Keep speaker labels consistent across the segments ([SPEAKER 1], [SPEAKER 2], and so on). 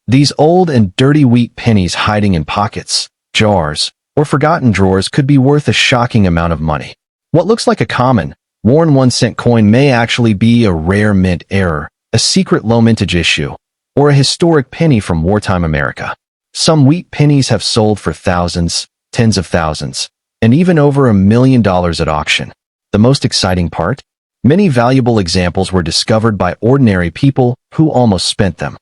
[SPEAKER 1] These old and dirty wheat pennies hiding in pockets, jars, or forgotten drawers could be worth a shocking amount of money. What looks like a common, worn 1-cent coin may actually be a rare mint error, a secret low mintage issue, or a historic penny from wartime America. Some wheat pennies have sold for thousands, tens of thousands, and even over $1 million at auction. The most exciting part? Many valuable examples were discovered by ordinary people who almost spent them.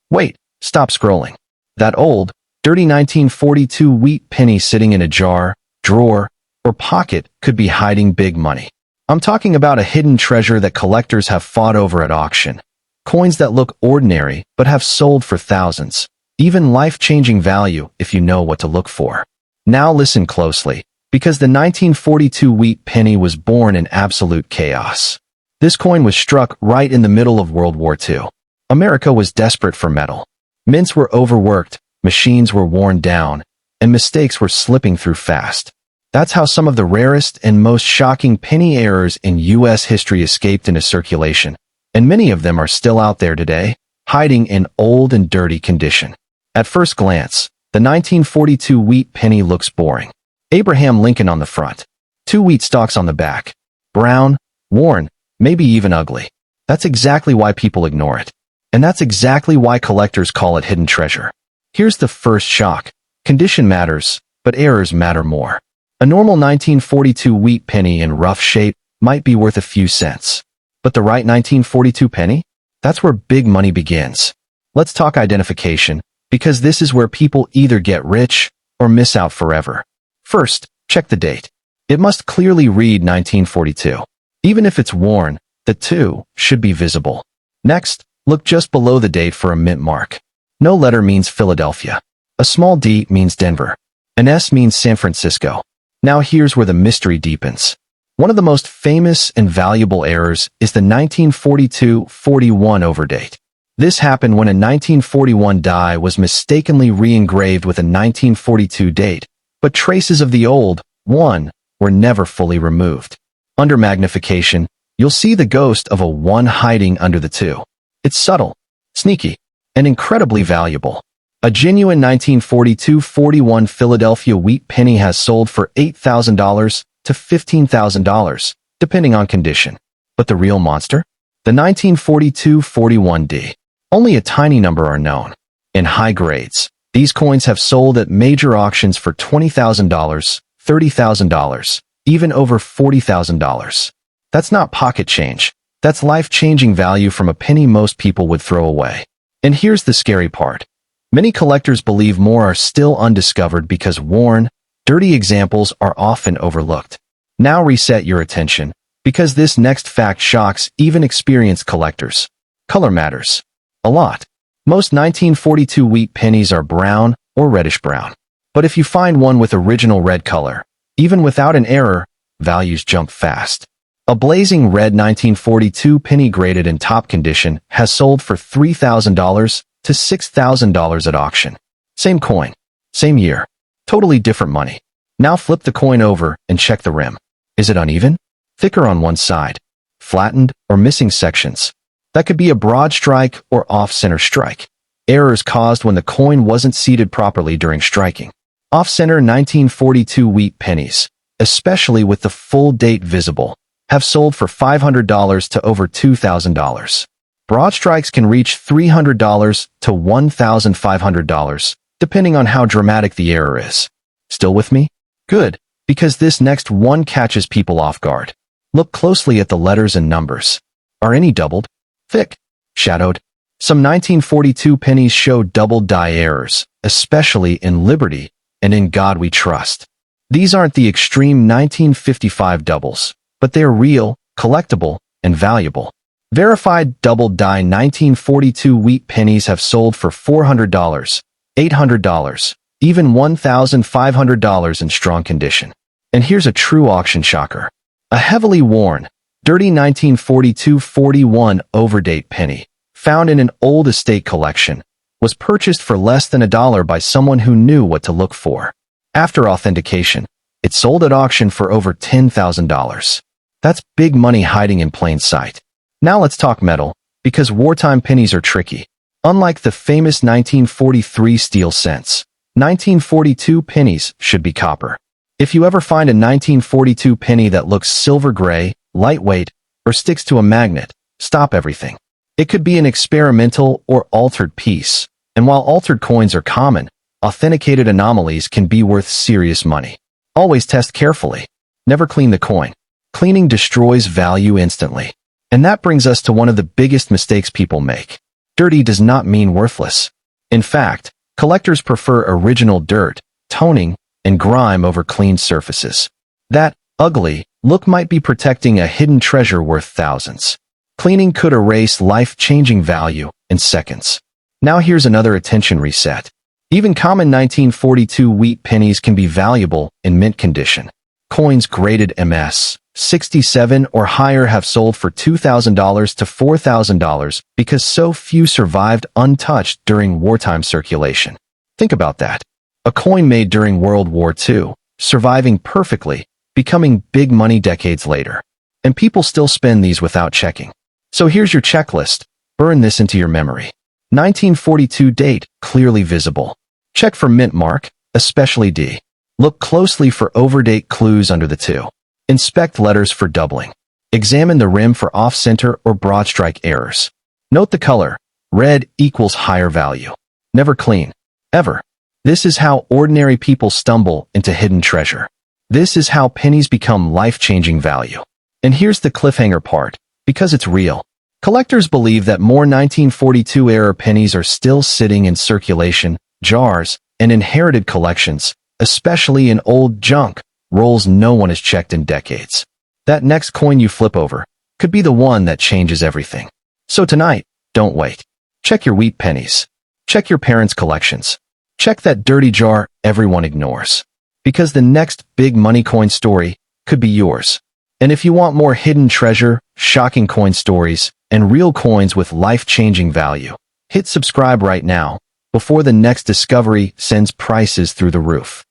[SPEAKER 1] Wait, stop scrolling. That old, dirty 1942 wheat penny sitting in a jar, drawer, or pocket could be hiding big money. I'm talking about a hidden treasure that collectors have fought over at auction. Coins that look ordinary but have sold for thousands, even life-changing value if you know what to look for. Now listen closely, because the 1942 wheat penny was born in absolute chaos. This coin was struck right in the middle of World War II. America was desperate for metal. Mints were overworked, machines were worn down, and mistakes were slipping through fast. That's how some of the rarest and most shocking penny errors in U.S. history escaped into circulation, and many of them are still out there today, hiding in old and dirty condition. At first glance, the 1942 wheat penny looks boring. Abraham Lincoln on the front, 2 wheat stalks on the back, brown, worn, maybe even ugly. That's exactly why people ignore it. And that's exactly why collectors call it hidden treasure. Here's the first shock. Condition matters, but errors matter more. A normal 1942 wheat penny in rough shape might be worth a few cents. But the right 1942 penny? That's where big money begins. Let's talk identification, because this is where people either get rich or miss out forever. First, check the date. It must clearly read 1942. Even if it's worn, the 2 should be visible. Next, look just below the date for a mint mark. No letter means Philadelphia. A small D means Denver. An S means San Francisco. Now here's where the mystery deepens. One of the most famous and valuable errors is the 1942-41 overdate. This happened when a 1941 die was mistakenly re-engraved with a 1942 date, but traces of the old one were never fully removed. Under magnification, you'll see the ghost of a 1 hiding under the 2. It's subtle, sneaky, and incredibly valuable. A genuine 1942-41 Philadelphia wheat penny has sold for $8,000 to $15,000, depending on condition. But the real monster? The 1942-41D. Only a tiny number are known. In high grades, these coins have sold at major auctions for $20,000, $30,000, even over $40,000. That's not pocket change. That's life-changing value from a penny most people would throw away. And here's the scary part. Many collectors believe more are still undiscovered because worn, dirty examples are often overlooked. Now reset your attention, because this next fact shocks even experienced collectors. Color matters. A lot. Most 1942 wheat pennies are brown or reddish-brown. But if you find one with original red color, even without an error, values jump fast. A blazing red 1942 penny graded in top condition has sold for $3,000 to $6,000 at auction. Same coin, same year, totally different money. Now flip the coin over and check the rim. Is it uneven? Thicker on one side? Flattened or missing sections? That could be a broad strike or off-center strike. Errors caused when the coin wasn't seated properly during striking. Off-center 1942 wheat pennies, especially with the full date visible, have sold for $500 to over $2,000. Broad strikes can reach $300 to $1,500, depending on how dramatic the error is. Still with me? Good, because this next one catches people off guard. Look closely at the letters and numbers. Are any doubled? Thick? Shadowed? Some 1942 pennies show doubled die errors, especially in Liberty and In God We Trust. These aren't the extreme 1955 doubles, but they're real, collectible, and valuable. Verified double die 1942 wheat pennies have sold for $400, $800, even $1,500 in strong condition. And here's a true auction shocker. A heavily worn, dirty 1942-41 overdate penny, found in an old estate collection, was purchased for less than $1 by someone who knew what to look for. After authentication, it sold at auction for over $10,000. That's big money hiding in plain sight. Now let's talk metal, because wartime pennies are tricky. Unlike the famous 1943 steel cents, 1942 pennies should be copper. If you ever find a 1942 penny that looks silver gray, lightweight, or sticks to a magnet, stop everything. It could be an experimental or altered piece, and while altered coins are common, authenticated anomalies can be worth serious money. Always test carefully. Never clean the coin. Cleaning destroys value instantly. And that brings us to one of the biggest mistakes people make. Dirty does not mean worthless. In fact, collectors prefer original dirt, toning, and grime over clean surfaces. That ugly look might be protecting a hidden treasure worth thousands. Cleaning could erase life-changing value in seconds. Now here's another attention reset. Even common 1942 wheat pennies can be valuable in mint condition. Coins graded MS 67 or higher have sold for $2,000 to $4,000 because so few survived untouched during wartime circulation. Think about that. A coin made during World War II, surviving perfectly, becoming big money decades later. And people still spend these without checking. So here's your checklist. Burn this into your memory. 1942 date, clearly visible. Check for mint mark, especially D. Look closely for overdate clues under the 2. Inspect letters for doubling. Examine the rim for off-center or broad strike errors. Note the color. Red equals higher value. Never clean. Ever. This is how ordinary people stumble into hidden treasure. This is how pennies become life-changing value. And here's the cliffhanger part, because it's real. Collectors believe that more 1942-era pennies are still sitting in circulation, jars, and inherited collections, especially in old junk, rolls no one has checked in decades. That next coin you flip over could be the one that changes everything. So tonight, don't wait. Check your wheat pennies. Check your parents' collections. Check that dirty jar everyone ignores. Because the next big money coin story could be yours. And if you want more hidden treasure, shocking coin stories, and real coins with life-changing value, hit subscribe right now before the next discovery sends prices through the roof.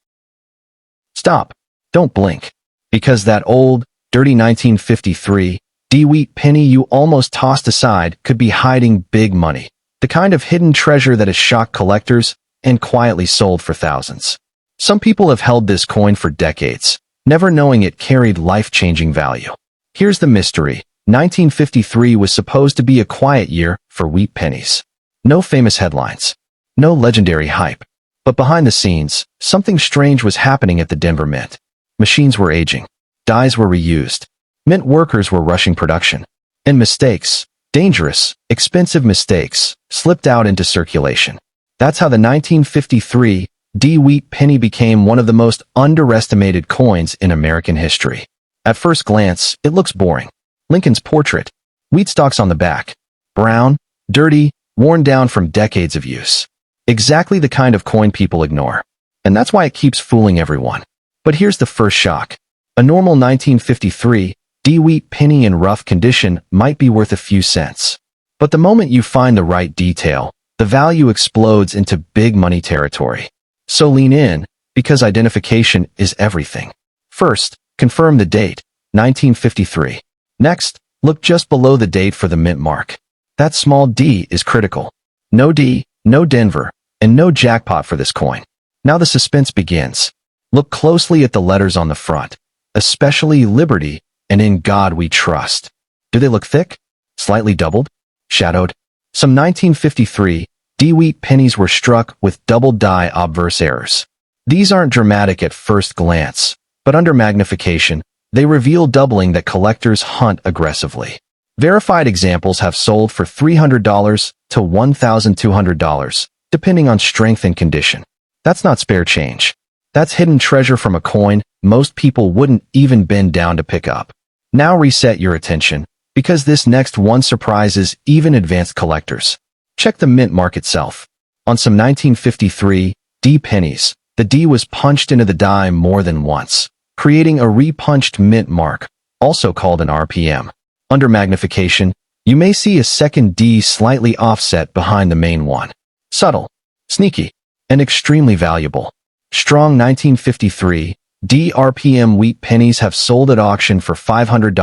[SPEAKER 1] Stop. Don't blink. Because that old, dirty 1953 D-wheat penny you almost tossed aside could be hiding big money. The kind of hidden treasure that has shocked collectors and quietly sold for thousands. Some people have held this coin for decades, never knowing it carried life-changing value. Here's the mystery. 1953 was supposed to be a quiet year for wheat pennies. No famous headlines. No legendary hype. But behind the scenes, something strange was happening at the Denver Mint. Machines were aging. Dies were reused. Mint workers were rushing production. And mistakes, dangerous, expensive mistakes, slipped out into circulation. That's how the 1953 D-wheat penny became one of the most underestimated coins in American history. At first glance, it looks boring. Lincoln's portrait. Wheat stalks on the back. Brown, dirty, worn down from decades of use. Exactly the kind of coin people ignore. And that's why it keeps fooling everyone. But here's the first shock. A normal 1953 D-wheat penny in rough condition might be worth a few cents. But the moment you find the right detail, the value explodes into big money territory. So lean in, because identification is everything. First, confirm the date, 1953. Next, look just below the date for the mint mark. That small D is critical. No D, no Denver, and no jackpot for this coin. Now the suspense begins. Look closely at the letters on the front, especially Liberty and In God We Trust. Do they look thick? Slightly doubled? Shadowed? Some 1953 D-wheat pennies were struck with double die obverse errors. These aren't dramatic at first glance, but under magnification, they reveal doubling that collectors hunt aggressively. Verified examples have sold for $300 to $1,200, depending on strength and condition. That's not spare change. That's hidden treasure from a coin most people wouldn't even bend down to pick up. Now reset your attention, because this next one surprises even advanced collectors. Check the mint mark itself. On some 1953 D pennies, the D was punched into the die more than once, creating a repunched mint mark, also called an RPM. Under magnification, you may see a second D slightly offset behind the main one. Subtle, sneaky, and extremely valuable. Strong 1953 D RPM wheat pennies have sold at auction for $500,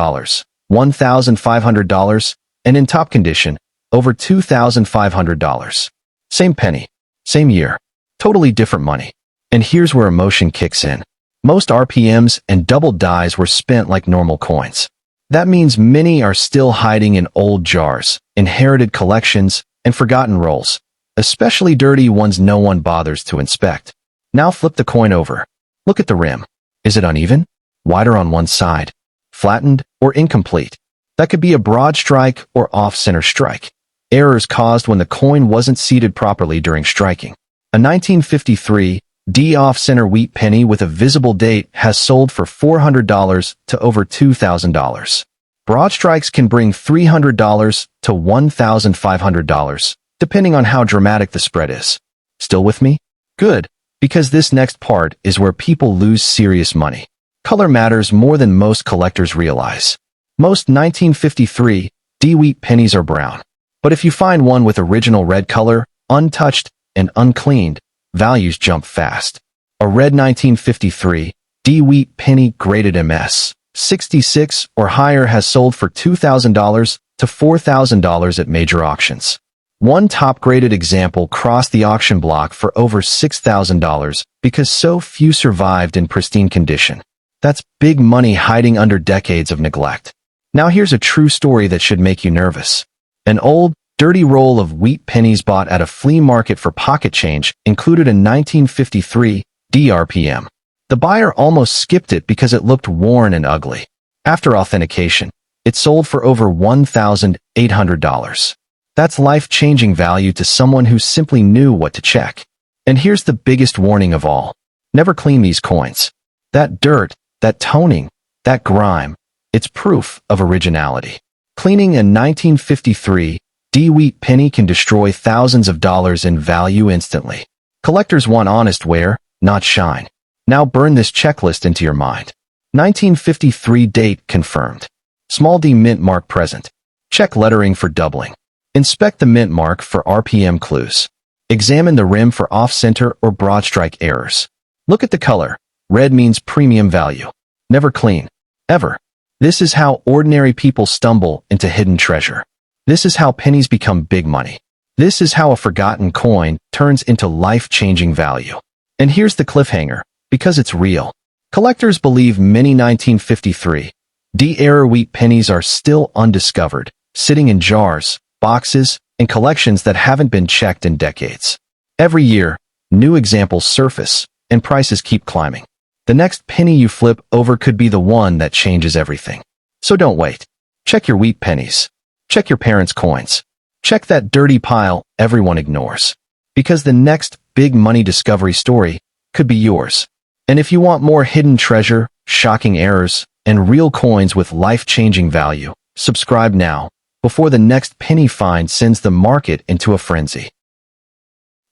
[SPEAKER 1] $1,500, and in top condition, over $2,500. Same penny, same year, totally different money. And here's where emotion kicks in. Most RPMs and doubled dies were spent like normal coins. That means many are still hiding in old jars, inherited collections, and forgotten rolls, especially dirty ones no one bothers to inspect. Now flip the coin over. Look at the rim. Is it uneven? Wider on one side? Flattened or incomplete? That could be a broad strike or off-center strike. Errors caused when the coin wasn't seated properly during striking. A 1953 D off-center wheat penny with a visible date has sold for $400 to over $2,000. Broad strikes can bring $300 to $1,500, depending on how dramatic the spread is. Still with me? Good, because this next part is where people lose serious money. Color matters more than most collectors realize. Most 1953 D wheat pennies are brown. But if you find one with original red color, untouched, and uncleaned, values jump fast. A red 1953 D wheat penny graded MS 66 or higher has sold for $2,000 to $4,000 at major auctions. One top-graded example crossed the auction block for over $6,000 because so few survived in pristine condition. That's big money hiding under decades of neglect. Now here's a true story that should make you nervous. An old, dirty roll of wheat pennies bought at a flea market for pocket change included a 1953 DRPM. The buyer almost skipped it because it looked worn and ugly. After authentication, it sold for over $1,800. That's life-changing value to someone who simply knew what to check. And here's the biggest warning of all. Never clean these coins. That dirt, that toning, that grime, it's proof of originality. Cleaning a 1953 D wheat penny can destroy thousands of dollars in value instantly. Collectors want honest wear, not shine. Now burn this checklist into your mind. 1953 date confirmed. Small D mint mark present. Check lettering for doubling. Inspect the mint mark for RPM clues. Examine the rim for off-center or broad strike errors. Look at the color. Red means premium value. Never clean. Ever. This is how ordinary people stumble into hidden treasure. This is how pennies become big money. This is how a forgotten coin turns into life-changing value. And here's the cliffhanger, because it's real. Collectors believe many 1953 D-era wheat pennies are still undiscovered, sitting in jars, boxes, and collections that haven't been checked in decades. Every year, new examples surface, and prices keep climbing. The next penny you flip over could be the one that changes everything. So don't wait. Check your wheat pennies. Check your parents' coins. Check that dirty pile everyone ignores. Because the next big money discovery story could be yours. And if you want more hidden treasure, shocking errors, and real coins with life-changing value, subscribe now, before the next penny find sends the market into a frenzy.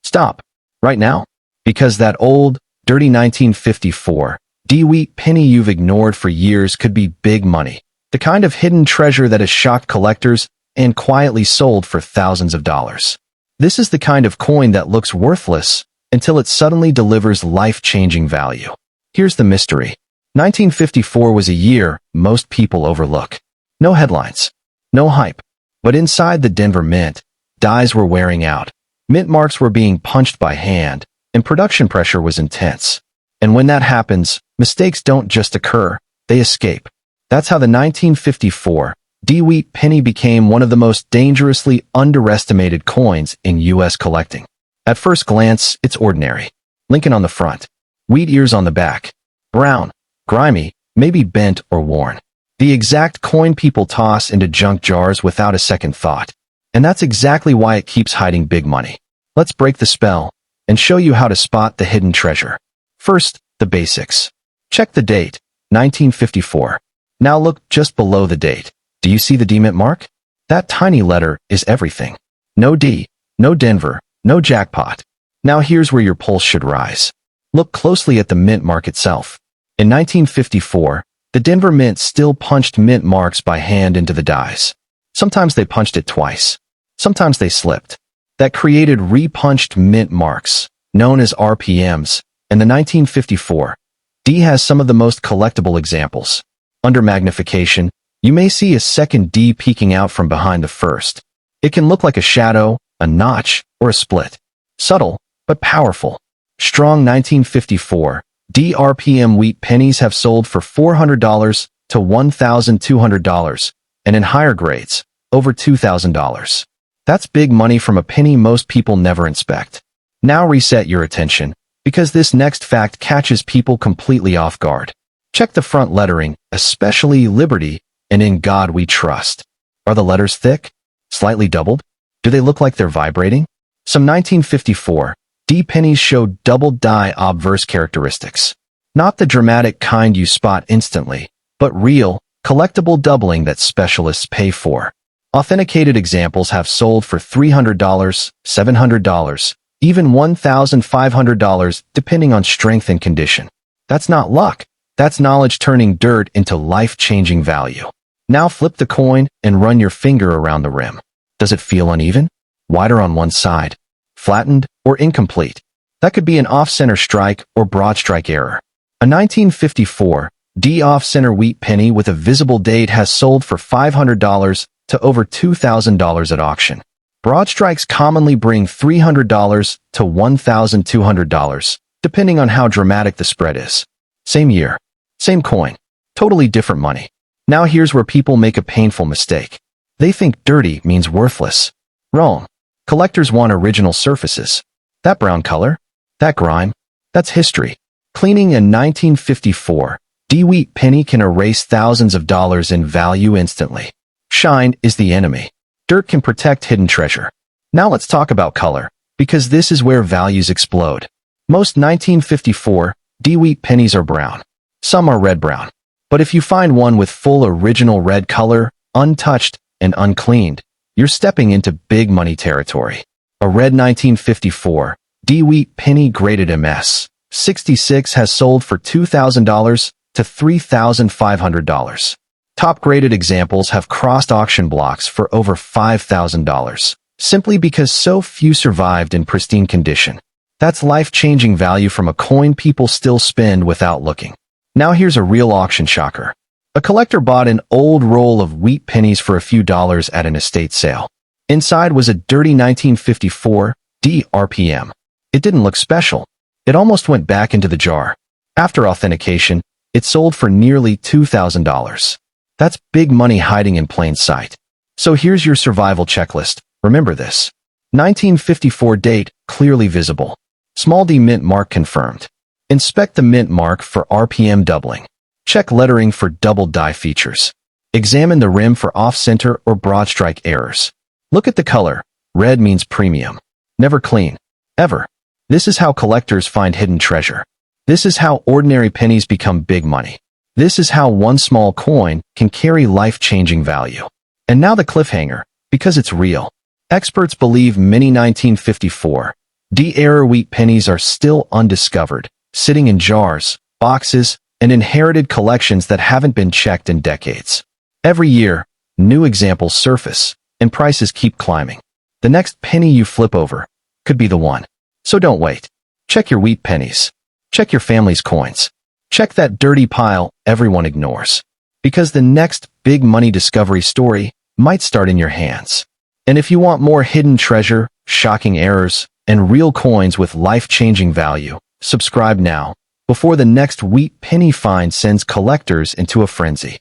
[SPEAKER 1] Stop. Right now. Because that old, dirty 1954 D wheat penny you've ignored for years could be big money. The kind of hidden treasure that has shocked collectors and quietly sold for thousands of dollars. This is the kind of coin that looks worthless until it suddenly delivers life-changing value. Here's the mystery. 1954 was a year most people overlook. No headlines. No hype. But inside the Denver Mint, dies were wearing out. Mint marks were being punched by hand, and production pressure was intense. And when that happens, mistakes don't just occur, they escape. That's how the 1954 D wheat penny became one of the most dangerously underestimated coins in U.S. collecting. At first glance, it's ordinary. Lincoln on the front, wheat ears on the back, brown, grimy, maybe bent or worn. The exact coin people toss into junk jars without a second thought. And that's exactly why it keeps hiding big money. Let's break the spell and show you how to spot the hidden treasure. First, the basics. Check the date, 1954. Now look just below the date. Do you see the D mint mark? That tiny letter is everything. No D, no Denver, no jackpot. Now here's where your pulse should rise. Look closely at the mint mark itself. In 1954, the Denver Mint still punched mint marks by hand into the dies. Sometimes they punched it twice. Sometimes they slipped. That created repunched mint marks, known as RPMs, and the 1954 D has some of the most collectible examples. Under magnification, you may see a second D peeking out from behind the first. It can look like a shadow, a notch, or a split. Subtle, but powerful. Strong 1954 DRPM wheat pennies have sold for $400 to $1,200, and in higher grades, over $2,000. That's big money from a penny most people never inspect. Now reset your attention, because this next fact catches people completely off guard. Check the front lettering, especially Liberty and In God We Trust. Are the letters thick? Slightly doubled? Do they look like they're vibrating? Some 1954 D pennies show double die obverse characteristics. Not the dramatic kind you spot instantly, but real, collectible doubling that specialists pay for. Authenticated examples have sold for $300, $700, even $1,500 depending on strength and condition. That's not luck. That's knowledge turning dirt into life-changing value. Now flip the coin and run your finger around the rim. Does it feel uneven? Wider on one side? Flattened or incomplete? That could be an off-center strike or broad strike error. A 1954 D off-center wheat penny with a visible date has sold for $500 to over $2,000 at auction. Broad strikes commonly bring $300 to $1,200, depending on how dramatic the spread is. Same year, same coin, totally different money. Now here's where people make a painful mistake. They think dirty means worthless. Wrong. Collectors want original surfaces. That brown color? That grime? That's history. Cleaning a 1954 D wheat penny can erase thousands of dollars in value instantly. Shine is the enemy. Dirt can protect hidden treasure. Now let's talk about color, because this is where values explode. Most 1954 D wheat pennies are brown. Some are red-brown. But if you find one with full original red color, untouched and uncleaned, you're stepping into big money territory. A red 1954 D wheat penny graded MS 66 has sold for $2,000 to $3,500. Top-graded examples have crossed auction blocks for over $5,000, simply because so few survived in pristine condition. That's life-changing value from a coin people still spend without looking. Now here's a real auction shocker. A collector bought an old roll of wheat pennies for a few dollars at an estate sale. Inside was a dirty 1954 D RPM. It didn't look special. It almost went back into the jar. After authentication, it sold for nearly $2,000. That's big money hiding in plain sight. So here's your survival checklist. Remember this. 1954 date, clearly visible. Small D mint mark confirmed. Inspect the mint mark for RPM doubling. Check lettering for double die features. Examine the rim for off-center or broad strike errors. Look at the color. Red means premium. Never clean. Ever. This is how collectors find hidden treasure. This is how ordinary pennies become big money. This is how one small coin can carry life-changing value. And now the cliffhanger, because it's real. Experts believe many 1954 D-era wheat pennies are still undiscovered, sitting in jars, boxes, and inherited collections that haven't been checked in decades. Every year, new examples surface, and prices keep climbing. The next penny you flip over could be the one. So don't wait. Check your wheat pennies. Check your family's coins. Check that dirty pile everyone ignores. Because the next big money discovery story might start in your hands. And if you want more hidden treasure, shocking errors, and real coins with life-changing value, subscribe now, before the next wheat penny find sends collectors into a frenzy.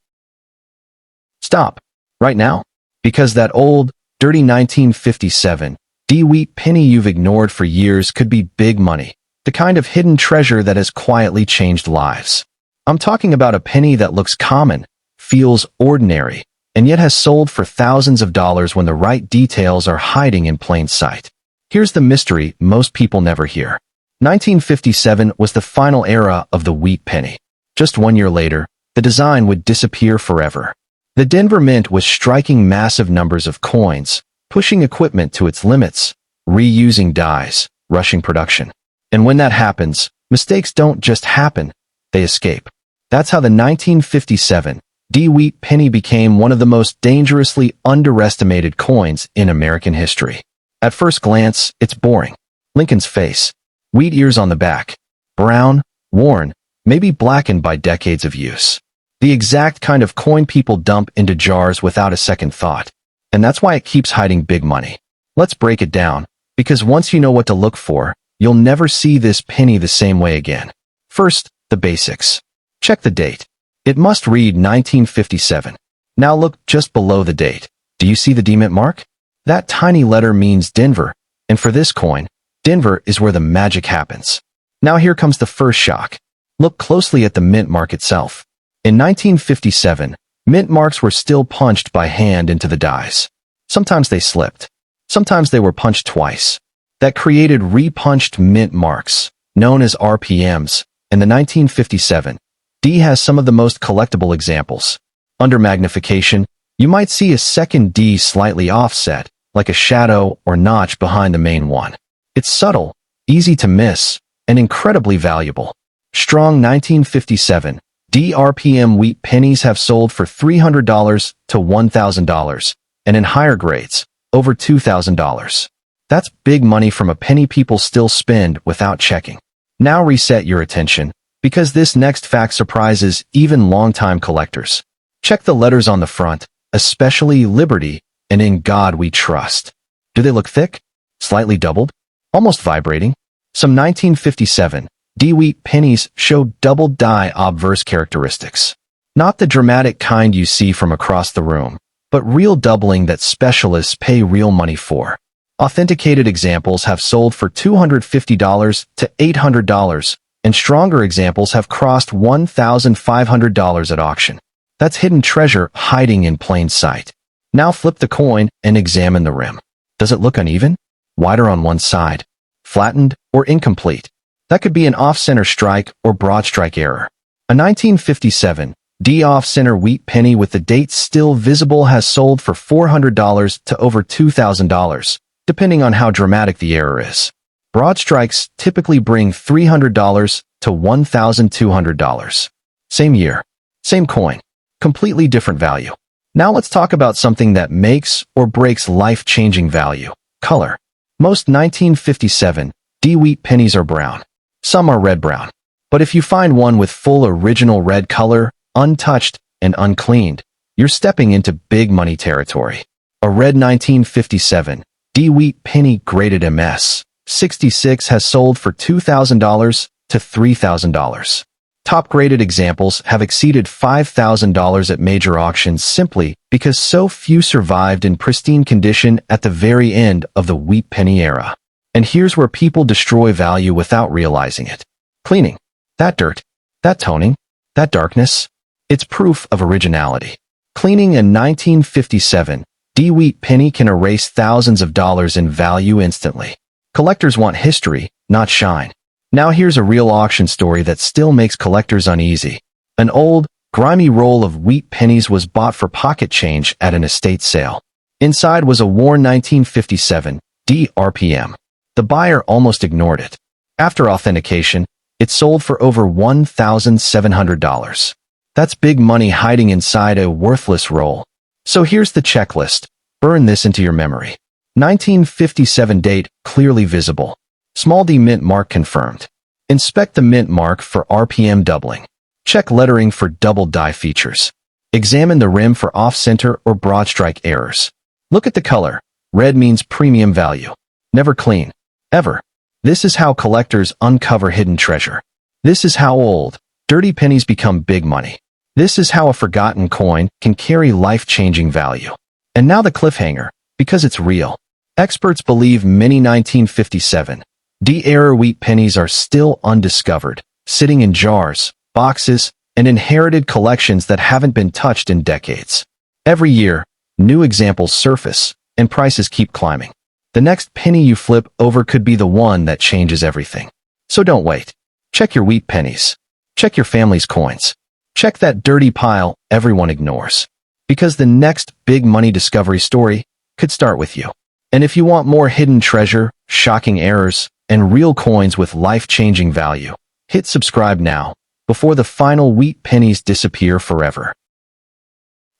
[SPEAKER 1] Stop. Right now. Because that old, dirty 1957 D wheat penny you've ignored for years could be big money. The kind of hidden treasure that has quietly changed lives. I'm talking about a penny that looks common, feels ordinary, and yet has sold for thousands of dollars when the right details are hiding in plain sight. Here's the mystery most people never hear. 1957 was the final era of the wheat penny. Just 1 year later, the design would disappear forever. The Denver Mint was striking massive numbers of coins, pushing equipment to its limits, reusing dies, rushing production. And when that happens, mistakes don't just happen, they escape. That's how the 1957 D wheat penny became one of the most dangerously underestimated coins in American history. At first glance, it's boring. Lincoln's face, wheat ears on the back, brown, worn, maybe blackened by decades of use. The exact kind of coin people dump into jars without a second thought. And that's why it keeps hiding big money. Let's break it down, because once you know what to look for, you'll never see this penny the same way again. First, the basics. Check the date. It must read 1957. Now look just below the date. Do you see the D-mint mark? That tiny letter means Denver, and for this coin, Denver is where the magic happens. Now here comes the first shock. Look closely at the mint mark itself. In 1957, mint marks were still punched by hand into the dies. Sometimes they slipped. Sometimes they were punched twice. That created repunched mint marks, known as RPMs. In the 1957, D has some of the most collectible examples. Under magnification, you might see a second D slightly offset, like a shadow or notch behind the main one. It's subtle, easy to miss, and incredibly valuable. Strong 1957 D RPM wheat pennies have sold for $300 to $1,000, and in higher grades, over $2,000. That's big money from a penny people still spend without checking. Now reset your attention, because this next fact surprises even longtime collectors. Check the letters on the front, especially Liberty and In God We Trust. Do they look thick? Slightly doubled? Almost vibrating? Some 1957 D wheat pennies show doubled die obverse characteristics. Not the dramatic kind you see from across the room, but real doubling that specialists pay real money for. Authenticated examples have sold for $250 to $800, and stronger examples have crossed $1,500 at auction. That's hidden treasure hiding in plain sight. Now flip the coin and examine the rim. Does it look uneven? Wider on one side? Flattened or incomplete? That could be an off-center strike or broad strike error. A 1957 D off-center wheat penny with the date still visible has sold for $400 to over $2,000, depending on how dramatic the error is. Broad strikes typically bring $300 to $1,200. Same year, same coin, completely different value. Now let's talk about something that makes or breaks life-changing value: color. Most 1957 D wheat pennies are brown. Some are red-brown. But if you find one with full original red color, untouched and uncleaned, you're stepping into big money territory. A red 1957 D wheat penny graded MS 66 has sold for $2,000 to $3,000. Top-graded examples have exceeded $5,000 at major auctions simply because so few survived in pristine condition at the very end of the wheat penny era. And here's where people destroy value without realizing it. Cleaning. That dirt. That toning. That darkness. It's proof of originality. Cleaning a 1957 D wheat penny can erase thousands of dollars in value instantly. Collectors want history, not shine. Now here's a real auction story that still makes collectors uneasy. An old, grimy roll of wheat pennies was bought for pocket change at an estate sale. Inside was a worn 1957 D RPM. The buyer almost ignored it. After authentication, it sold for over $1,700. That's big money hiding inside a worthless roll. So here's the checklist. Burn this into your memory. 1957 date clearly visible. Small D mint mark confirmed. Inspect the mint mark for RPM doubling. Check lettering for double die features. Examine the rim for off-center or broad strike errors. Look at the color. Red means premium value. Never clean. Ever. This is how collectors uncover hidden treasure. This is how old, dirty pennies become big money. This is how a forgotten coin can carry life-changing value. And now the cliffhanger, because it's real. Experts believe many 1957 D-era wheat pennies are still undiscovered, sitting in jars, boxes, and inherited collections that haven't been touched in decades. Every year, new examples surface, and prices keep climbing. The next penny you flip over could be the one that changes everything. So don't wait. Check your wheat pennies. Check your family's coins. Check that dirty pile everyone ignores. Because the next big money discovery story could start with you. And if you want more hidden treasure, shocking errors, and real coins with life-changing value, hit subscribe now, before the final wheat pennies disappear forever.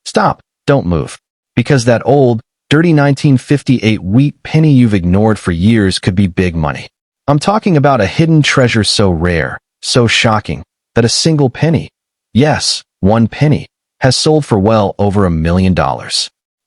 [SPEAKER 1] Stop, don't move. Because that old, dirty 1958 wheat penny you've ignored for years could be big money. I'm talking about a hidden treasure so rare, so shocking, that a single penny, yes, one penny, has sold for well over $1 million.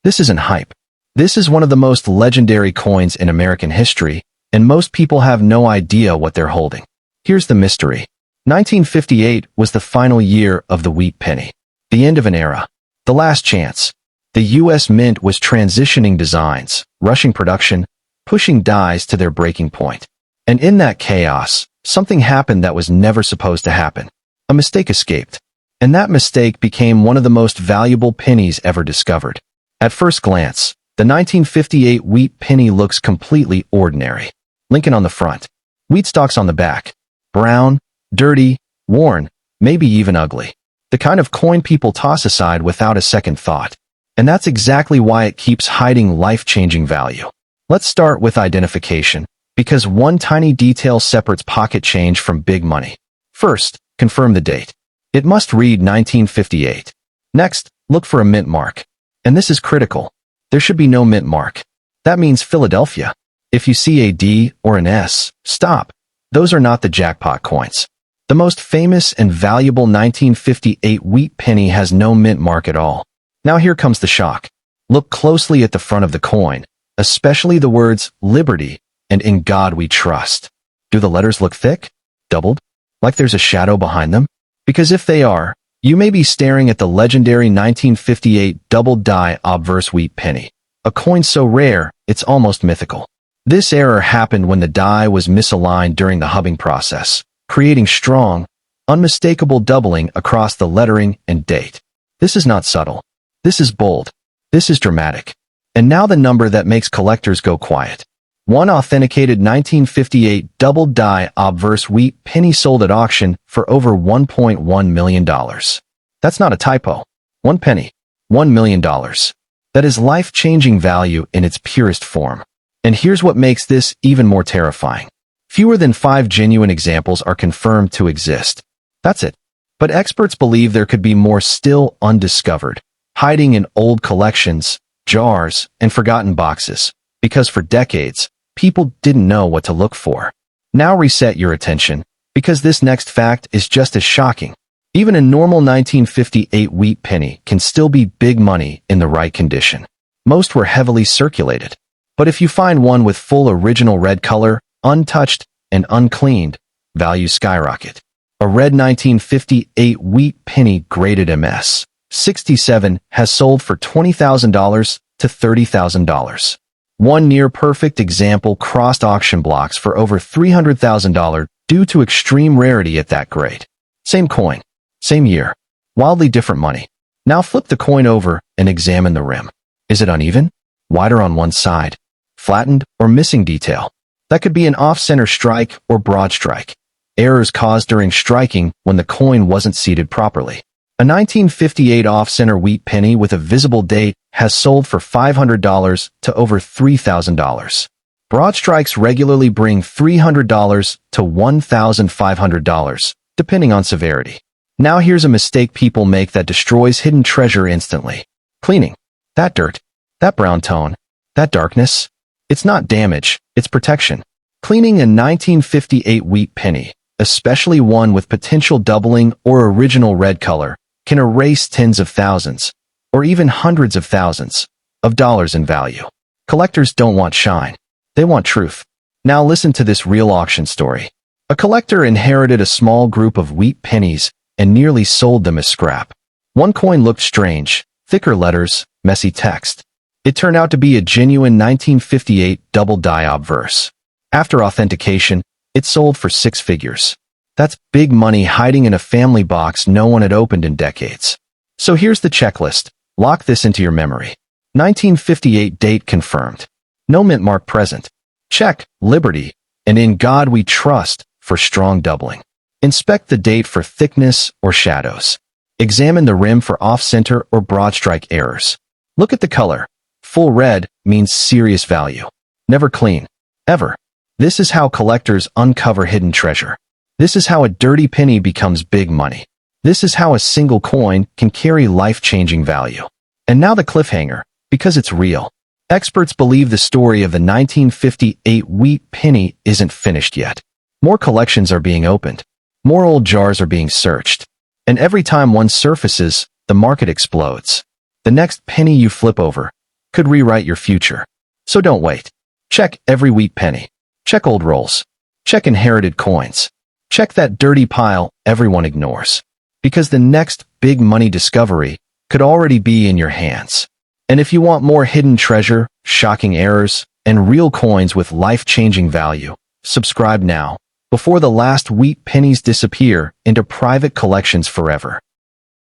[SPEAKER 1] This isn't hype. This is one of the most legendary coins in American history, and most people have no idea what they're holding. Here's the mystery. 1958 was the final year of the wheat penny. The end of an era. The last chance. The U.S. Mint was transitioning designs, rushing production, pushing dies to their breaking point. And in that chaos, something happened that was never supposed to happen. A mistake escaped. And that mistake became one of the most valuable pennies ever discovered. At first glance, the 1958 wheat penny looks completely ordinary. Lincoln on the front. Wheat stalks on the back. Brown, dirty, worn, maybe even ugly. The kind of coin people toss aside without a second thought. And that's exactly why it keeps hiding life-changing value. Let's start with identification, because one tiny detail separates pocket change from big money. First, confirm the date. It must read 1958. Next, look for a mint mark. And this is critical. There should be no mint mark. That means Philadelphia. If you see a D or an S, stop. Those are not the jackpot coins. The most famous and valuable 1958 wheat penny has no mint mark at all. Now here comes the shock. Look closely at the front of the coin, especially the words Liberty and In God We Trust. Do the letters look thick? Doubled? Like there's a shadow behind them? Because if they are, you may be staring at the legendary 1958 double die obverse wheat penny, a coin so rare, it's almost mythical. This error happened when the die was misaligned during the hubbing process, creating strong, unmistakable doubling across the lettering and date. This is not subtle. This is bold. This is dramatic. And now the number that makes collectors go quiet. One authenticated 1958 double die obverse wheat penny sold at auction for over $1.1 million. That's not a typo. One penny. $1 million. That is life-changing value in its purest form. And here's what makes this even more terrifying. Fewer than 5 genuine examples are confirmed to exist. That's it. But experts believe there could be more still undiscovered, hiding in old collections, jars, and forgotten boxes, because for decades, people didn't know what to look for. Now reset your attention, because this next fact is just as shocking. Even a normal 1958 wheat penny can still be big money in the right condition. Most were heavily circulated. But if you find one with full original red color, untouched, and uncleaned, values skyrocket. A red 1958 wheat penny graded MS 67 has sold for $20,000 to $30,000. One near-perfect example crossed auction blocks for over $300,000 due to extreme rarity at that grade. Same coin, same year, wildly different money. Now flip the coin over and examine the rim. Is it uneven? Wider on one side? Flattened or missing detail? That could be an off-center strike or broad strike. Errors caused during striking when the coin wasn't seated properly. A 1958 off-center wheat penny with a visible date has sold for $500 to over $3,000. Broad strikes regularly bring $300 to $1,500, depending on severity. Now here's a mistake people make that destroys hidden treasure instantly. Cleaning. That dirt. That brown tone. That darkness. It's not damage, it's protection. Cleaning a 1958 wheat penny, especially one with potential doubling or original red color, can erase tens of thousands, or even hundreds of thousands, of dollars in value. Collectors don't want shine. They want truth. Now listen to this real auction story. A collector inherited a small group of wheat pennies and nearly sold them as scrap. One coin looked strange, thicker letters, messy text. It turned out to be a genuine 1958 double die obverse. After authentication, it sold for 6 figures. That's big money hiding in a family box no one had opened in decades. So here's the checklist. Lock this into your memory. 1958 date confirmed. No mint mark present. Check, Liberty, and In God We Trust for strong doubling. Inspect the date for thickness or shadows. Examine the rim for off-center or broad strike errors. Look at the color. Full red means serious value. Never clean. Ever. This is how collectors uncover hidden treasure. This is how a dirty penny becomes big money. This is how a single coin can carry life-changing value. And now the cliffhanger, because it's real. Experts believe the story of the 1958 wheat penny isn't finished yet. More collections are being opened. More old jars are being searched. And every time one surfaces, the market explodes. The next penny you flip over, could rewrite your future. So don't wait. Check every wheat penny. Check old rolls. Check inherited coins. Check that dirty pile everyone ignores. Because the next big money discovery could already be in your hands. And if you want more hidden treasure, shocking errors, and real coins with life-changing value, subscribe now, before the last wheat pennies disappear into private collections forever.